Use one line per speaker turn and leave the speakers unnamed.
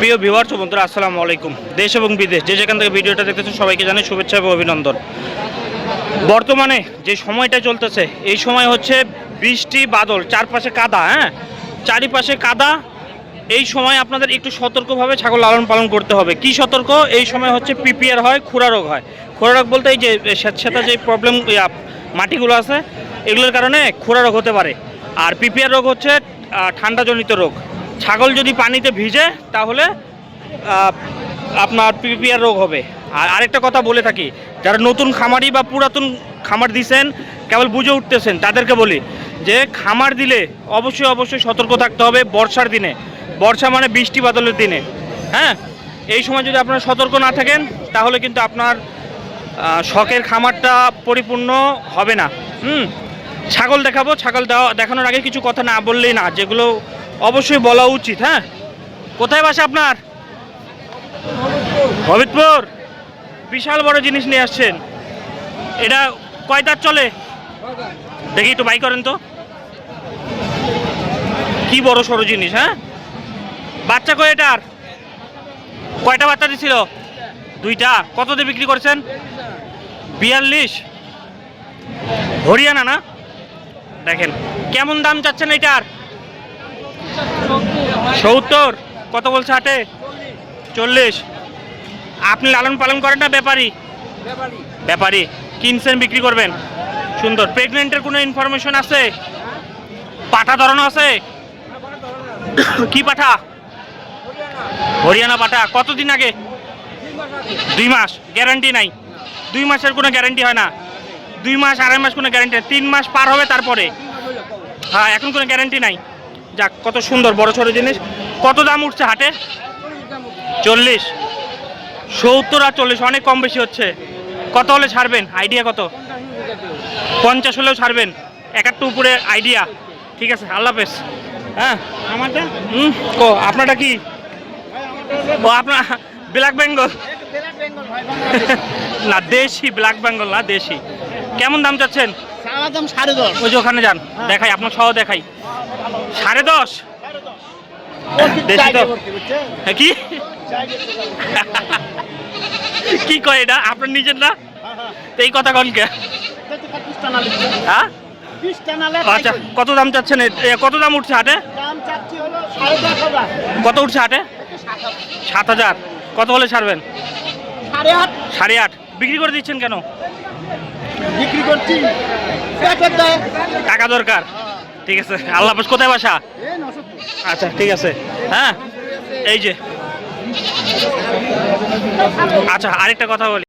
প্রিয় ভিউয়ার্স ও বন্ধুরা, আসসালামু আলাইকুম। দেশ এবং বিদেশ যে যেখান থেকে ভিডিওটা দেখতেছেন সবাইকে জানাই শুভেচ্ছা এবং অভিনন্দন। বর্তমানে যে সময়টা চলতেছে এই সময় হচ্ছে বৃষ্টি বাদল, চারপাশে কাদা, চারিপাশে কাদা। এই সময় আপনাদের একটু সতর্কভাবে ছাগল লালন পালন করতে হবে। কি সতর্ক? এই সময় হচ্ছে পিপিআর হয়, খুরা রোগ হয়। খুরা রোগ বলতে এই যে স্বেচ্ছাতা যে প্রবলেম মাটিগুলো আছে এগুলোর কারণে খুরা রোগ হতে পারে। আর পিপিআর রোগ হচ্ছে ঠান্ডাজনিত রোগ। ছাগল যদি পানিতে ভিজে তাহলে আপনার পিপিআর রোগ হবে। আর আরেকটা কথা বলে থাকি, যারা নতুন খামারি বা পুরাতন খামার দিয়েছেন, কেবল বুঝে উঠতেছেন, তাদেরকে বলি যে খামার দিলে অবশ্যই সতর্ক থাকতে হবে। বর্ষার দিনে, বর্ষা মানে বৃষ্টি বাদলের দিনে, এই সময় যদি আপনারা সতর্ক না থাকেন তাহলে কিন্তু আপনার শখের খামারটা পরিপূর্ণ হবে না। ছাগল দেখাবো, ছাগল দেখানোর আগে কিছু কথা না বললেই না, যেগুলো অবশ্যই বলা উচিত। কোথায় বাসা আপনার? হবিবপুর। বিশাল বড় জিনিস নিয়ে আসছেন। এটা কয় দাঁত চলে? দেখি একটু বাই করেন তো। কি বড় সড়ো জিনিস। বাচ্চা কয় এটার? কয়টা বাচ্চা দিছিল? দুইটা। কত দিয়ে বিক্রি করছেন? 42। হরিয়ানা না? দেখেন কেমন দাম চাচ্ছেন এটার? 70। কত বলছে হাটে? 40। আপনি লালন পালন করেন না ব্যাপারী? ব্যাপারী। কিনছেন, বিক্রি করবেন। সুন্দর। প্রেগনেন্টের কোনো ইনফরমেশন আছে? পাঠা ধরানো আছে? কি পাঠা? হরিয়ানা পাঠা। কতদিন আগে? 2 মাস। গ্যারান্টি নাই? 2 মাসের কোনো গ্যারান্টি হয় না। 2 মাস, 2.5 মাস কোনো গ্যারান্টি, 3 মাস পার হবে তারপরে। এখন কোনো গ্যারান্টি নাই। যাক, কত সুন্দর বড় ছোট জিনিস। কত দাম উঠছে হাটে? 40। 70 আর 40 অনেক কম বেশি হচ্ছে। কত হলে ছাড়বেন? আইডিয়া কত? 50 হলেও ছাড়বেন? 1 উপরে আইডিয়া। ঠিক আছে, আল্লাহ হাফেজ। আমারটা আপনারটা কি? ও আপনার ব্ল্যাক বেঙ্গল না, দেশি। ব্ল্যাক বেঙ্গল না, দেশি। কেমন দাম চাচ্ছেন?
দাম 10.5।
ওই যে ওখানে যান, দেখাই, আপনার সহ দেখাই। 10.5? দেশি তো। কি কি কয় এটা? আপনার নিজের না? এই কথা কনকে? আচ্ছা, কত দাম চাচ্ছেন? কত দাম উঠছে হাটে? কত উঠছে হাটে? 7,000। কত হলে ছাড়বেন? 8.5। বিক্রি করে দিচ্ছেন কেন?
বিক্রি করছি,
টাকা দরকার। ঠিক আছে, আল্লাহ হাফেজ। কোথায় বাসা? আচ্ছা, ঠিক আছে। এই যে, আচ্ছা, আরেকটা কথা বলি।